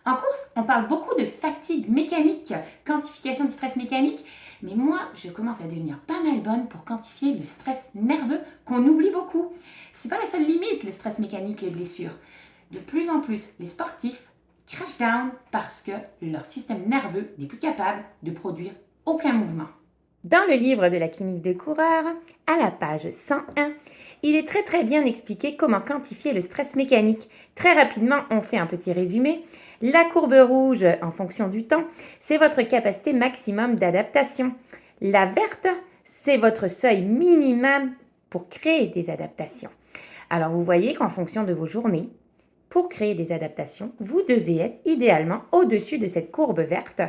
En course, on parle beaucoup de fatigue mécanique, quantification du stress mécanique, mais moi, je commence à devenir pas mal bonne pour quantifier le stress nerveux qu'on oublie beaucoup. C'est pas la seule limite, le stress mécanique, les blessures. De plus en plus, les sportifs crash down parce que leur système nerveux n'est plus capable de produire aucun mouvement. Dans le livre de la clinique de coureur, à la page 101, il est très bien expliqué comment quantifier le stress mécanique. Très rapidement, on fait un petit résumé. La courbe rouge, en fonction du temps, c'est votre capacité maximum d'adaptation. La verte, c'est votre seuil minimum pour créer des adaptations. Alors vous voyez qu'en fonction de vos journées, pour créer des adaptations, vous devez être idéalement au-dessus de cette courbe verte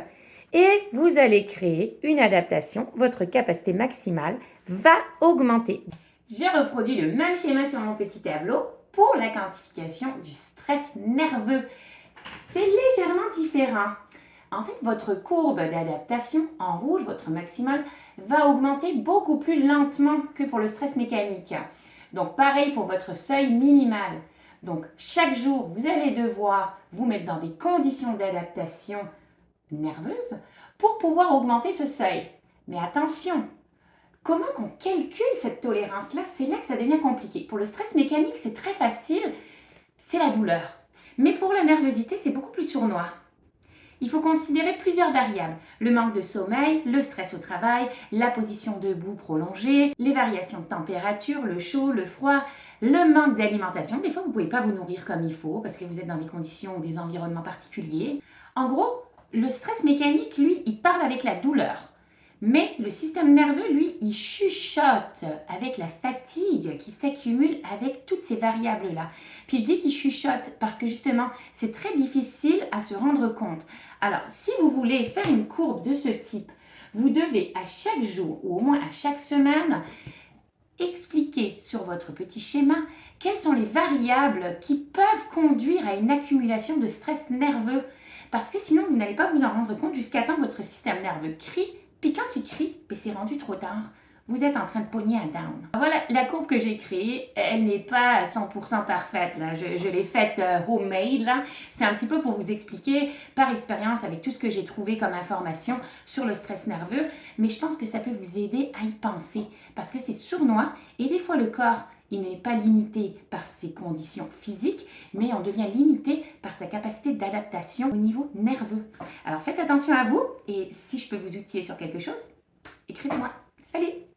et vous allez créer une adaptation. Votre capacité maximale va augmenter. J'ai reproduit le même schéma sur mon petit tableau pour la quantification du stress nerveux. C'est légèrement différent. En fait, votre courbe d'adaptation en rouge, votre maximale, va augmenter beaucoup plus lentement que pour le stress mécanique. Donc, pareil pour votre seuil minimal. Donc, chaque jour, vous allez devoir vous mettre dans des conditions d'adaptation nerveuses pour pouvoir augmenter ce seuil. Mais attention, comment qu'on calcule cette tolérance-là? C'est là que ça devient compliqué. Pour le stress mécanique, c'est très facile, c'est la douleur. Mais pour la nervosité, c'est beaucoup plus sournois. Il faut considérer plusieurs variables. Le manque de sommeil, le stress au travail, la position debout prolongée, les variations de température, le chaud, le froid, le manque d'alimentation. Des fois, vous ne pouvez pas vous nourrir comme il faut parce que vous êtes dans des conditions ou des environnements particuliers. En gros, le stress mécanique, lui, il parle avec la douleur. Mais le système nerveux, lui, il chuchote avec la fatigue qui s'accumule avec toutes ces variables-là. Puis je dis qu'il chuchote parce que justement, c'est très difficile à se rendre compte. Alors, si vous voulez faire une courbe de ce type, vous devez à chaque jour ou au moins à chaque semaine expliquer sur votre petit schéma quelles sont les variables qui peuvent conduire à une accumulation de stress nerveux. Parce que sinon, vous n'allez pas vous en rendre compte jusqu'à temps que votre système nerveux crie. Puis quand il crie, c'est rendu trop tard. Vous êtes en train de pogner un down. Voilà, la courbe que j'ai créée, elle n'est pas 100% parfaite. Là. Je l'ai faite homemade. Là. C'est un petit peu pour vous expliquer par expérience avec tout ce que j'ai trouvé comme information sur le stress nerveux. Mais je pense que ça peut vous aider à y penser parce que c'est sournois et des fois le corps, il n'est pas limité par ses conditions physiques, mais on devient limité par sa capacité d'adaptation au niveau nerveux. Alors faites attention à vous et si je peux vous outiller sur quelque chose, écrivez-moi. Salut!